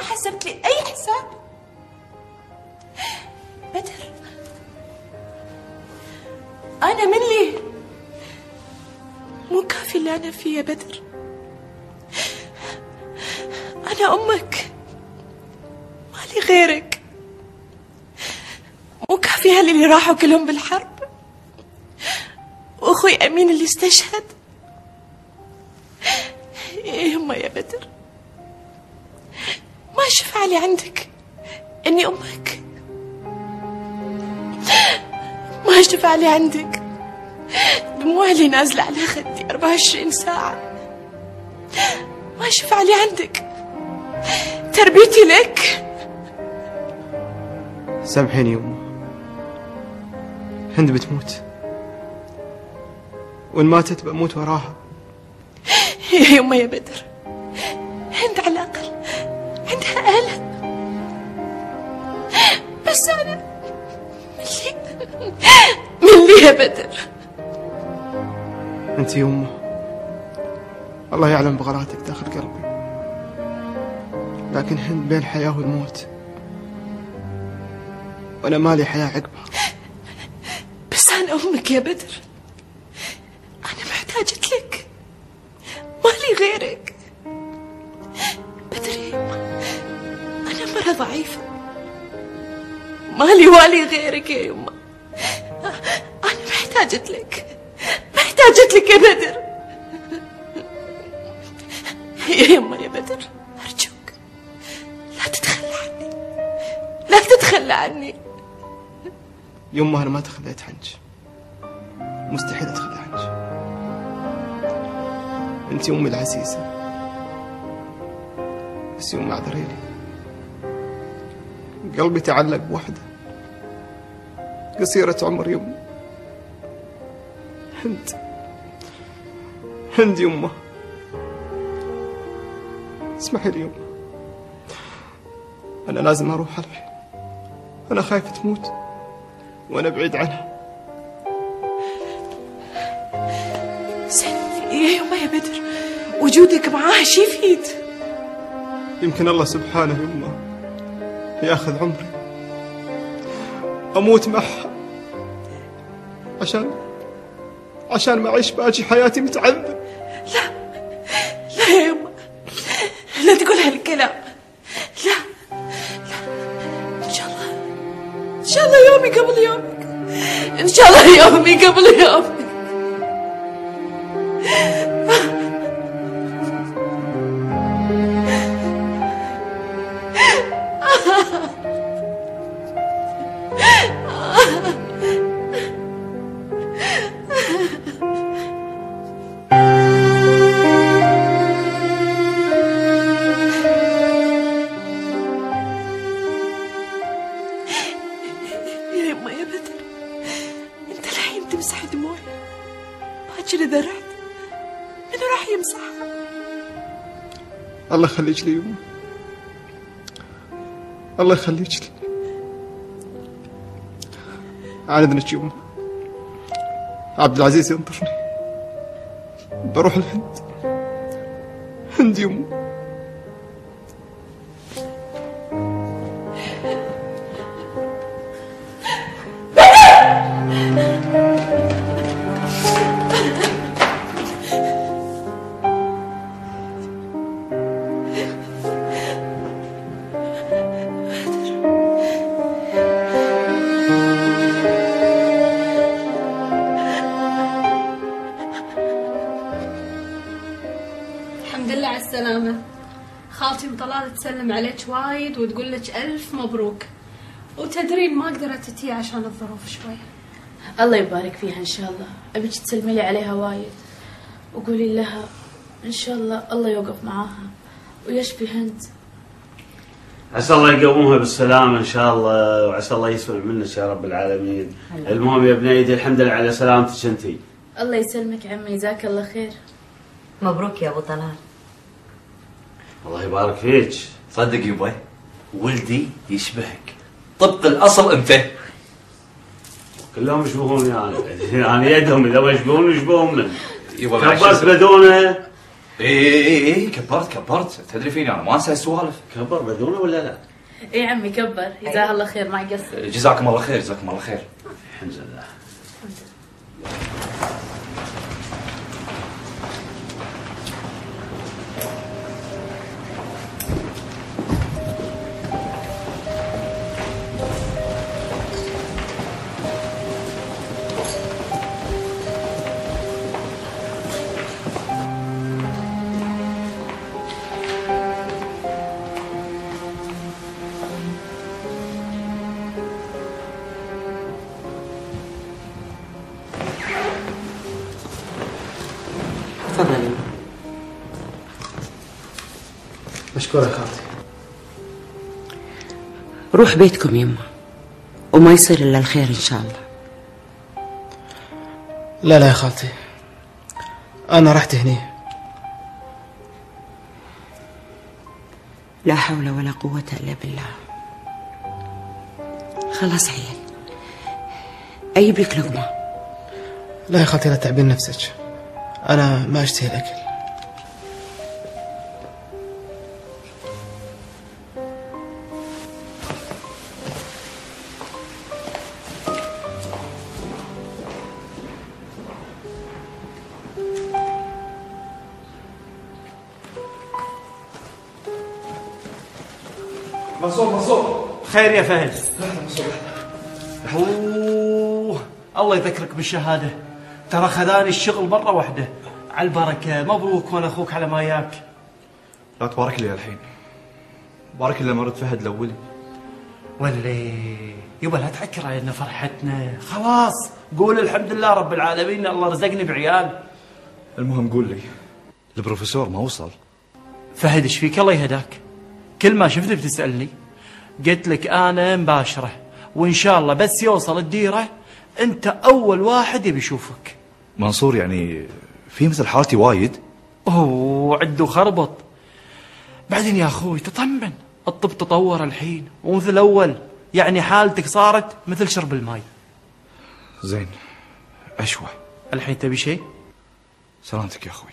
حسبت لي أي حساب. بدر، أنا من لي مو كافي اللي أنا فيه يا بدر. أنا أمك، مالي غيرك. مو كافي هاللي اللي راحوا كلهم بالحرب، وأخوي أمين اللي استشهد. يما يا بدر، ما شفع لي عندك إني أمك، ما شفع لي عندك دموع اللي نازلة على خدي 24 ساعة، ما شفع لي عندك تربيتي لك. سامحيني يمه، هند بتموت، وإن ماتت بموت وراها. يا يما يا بدر، هند على الأقل عندها ألم، بس أنا من لي يا بدر. أنت يمه الله يعلم بغلاتك داخل قلبي، لكن هند بين الحياة والموت، وأنا مالي حياة عقبها. بس أنا أمك يا بدر، أنا محتاجة لك، مالي غيرك. بدر يا يما، أنا مرة ضعيفة، مالي والي غيرك يا يما. أنا محتاجة لك، محتاجة لك يا بدر. يا يما يا بدر، أرجوك لا تتخلى عني، لا تتخلى عني. يمه أنا ما تخليت عنك، مستحيل أتخلى عنك. أنت أمي العزيزة، بس يوم اعذري لي، قلبي تعلق بوحدة قصيرة عمر يمه. هند يمه، اسمحي لي يمه، أنا لازم أروح الحين، أنا خايف تموت وأنا بعيد عنها. يا يما يا بدر، وجودك معاها شي يفيد. يمكن الله سبحانه يمه ياخذ عمري أموت معها عشان ما أعيش باقي حياتي متعذب. لا لا يا يما، لا تقول هالكلام. لا لا، إن شاء الله يومي قبل يومك، إن شاء الله يومي قبل يومك. تمسح دموعي باكر اذا رحت، منو راح يمسحها؟ الله يخليك لي يمه، الله يخليك لي. عن اذنك يمه، عبد العزيز ينطرني، بروح الهند. هند يمه. الحمد لله على السلامة. خالتي وطلال تسلم عليك وايد وتقول لك ألف مبروك، وتدرين ما قدرت تجي عشان الظروف شوي. الله يبارك فيها إن شاء الله. أبيك تسلمي لي عليها وايد وقولي لها إن شاء الله يوقف معاها ويشفي هند. عسى الله يقومها بالسلامة إن شاء الله، وعسى الله يسمع منك يا رب العالمين. المهم يا بنيدي الحمد لله على سلامتك انتي. الله يسلمك عمي، جزاك الله خير. مبروك يا ابو طلال. الله يبارك فيك. صدق يبا ولدي يشبهك طبق الاصل انت. كلهم يشبهون يعني يدهم اذا ما يشبهون يشبهون من يبا كبرت بدونه ايه كبرت تدري فيني انا ما انسى السوالف. كبر بدونه ولا لا؟ اي عمي كبر، جزاه الله خير ما يقصر. جزاكم الله خير جزاكم الله خير. الحمد لله. تفضلي. مشكورة يا خالتي. روح بيتكم يما، وما يصير إلا الخير إن شاء الله. لا يا خالتي، أنا رحت هني. لا حول ولا قوة إلا بالله. خلاص عيال، أجيب لك لقمة. لا يا خالتي لا تعبين نفسك، أنا ما أشتهي الأكل. منصور خير يا فهد. اوه الله يذكرك بالشهاده، ترى خذاني الشغل مره واحده. على البركه، مبروك وانا اخوك على ما ياك. لا تبارك لي الحين، بارك لي مرت فهد الاولي. ولي يبا لا تعكر علينا فرحتنا، خلاص قول الحمد لله رب العالمين الله رزقني بعيال. المهم قول لي، البروفيسور ما وصل؟ فهد ايش فيك الله يهداك؟ كل ما شفتني بتسألني. قلت لك أنا مباشرة، وإن شاء الله بس يوصل الديرة أنت أول واحد يبي يشوفك. منصور يعني في مثل حالتي وايد؟ أوه عدو خربط. بعدين يا أخوي تطمن، الطب تطور الحين ومثل أول، يعني حالتك صارت مثل شرب الماء. زين أشوى الحين تبي شيء؟ سلامتك يا أخوي.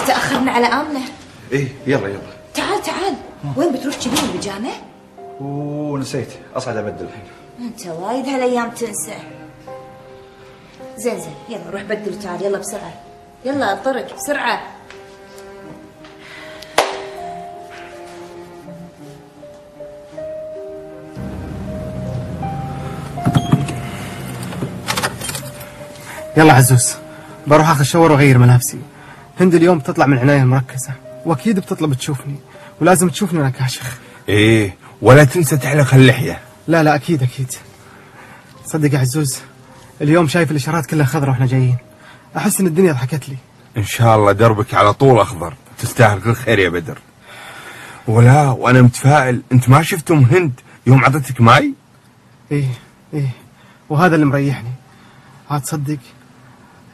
تأخرنا على آمنة. ايه يلا تعال وين بتروح تجيبين البيجامة؟ نسيت اصعد ابدل الحين. انت وايد هالايام تنسى. زين يلا روح بدل وتعال يلا بسرعة، يلا طرق بسرعة. يلا عزوز، بروح اخذ شاور واغير ملابسي. هند اليوم بتطلع من عناية المركزة، واكيد بتطلب تشوفني، ولازم تشوفني وانا كاشخ. ايه ولا تنسى تحلق اللحية. لا اكيد. صدق يا عزوز، اليوم شايف الاشارات كلها خضرة واحنا جايين، احس ان الدنيا ضحكت لي. ان شاء الله دربك على طول اخضر، تستاهل كل خير يا بدر. وانا متفائل. انت ما شفتم هند يوم عطتك ماي؟ ايه وهذا اللي مريحني. عاد تصدق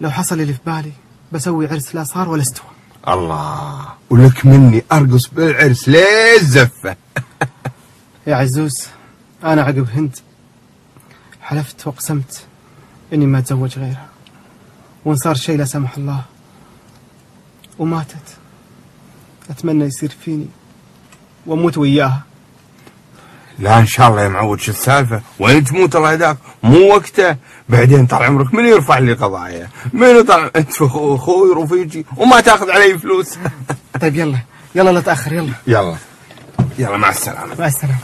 لو حصل اللي في بالي بسوي عرس لا صار ولا استوى. الله، ولك مني ارقص بالعرس ليه الزفه. يا عزوز، انا عقب هند حلفت واقسمت اني ما اتزوج غيرها، وان صار شيء لا سمح الله وماتت اتمنى يصير فيني واموت وياها. لا ان شاء الله يا معود، شو السالفه؟ وين تموت الله يهداك، مو وقته. بعدين طال عمرك من يرفع لي قضايا؟ من طال انت اخوي رفيجي وما تاخذ علي فلوس. طيب يلا لا تاخر. يلا مع السلامه. مع السلامه.